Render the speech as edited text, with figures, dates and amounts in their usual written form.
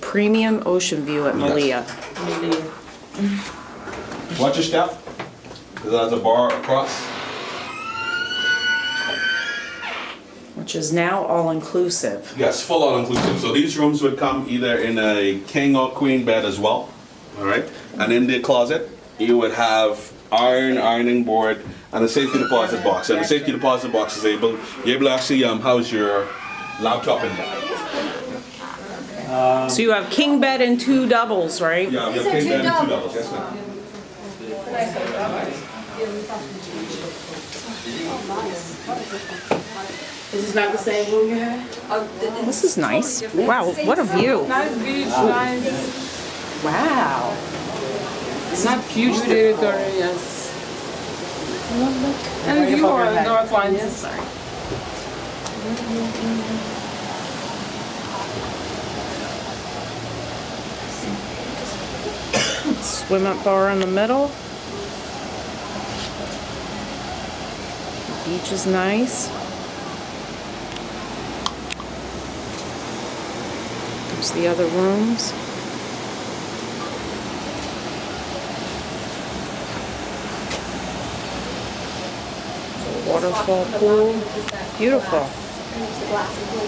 Premium ocean view at Melia. Watch your step. There's a bar across. Which is now all-inclusive. Yes, full all-inclusive. So these rooms would come either in a king or queen bed as well. All right. And in the closet, you would have ironing board, and a safety deposit box. And the safety deposit box is you're able to actually house your laptop in there. So you have king bed and 2 doubles, right? Yeah, we have king bed and 2 doubles. Yes, ma'am. This is not the same room you had? This is nice. Wow, what a view. Nice beach, nice. Wow. It's not huge territory, yes. And you are North Line. Yes. Swim up bar in the middle. The beach is nice. There's the other rooms. Waterfall pool. Beautiful.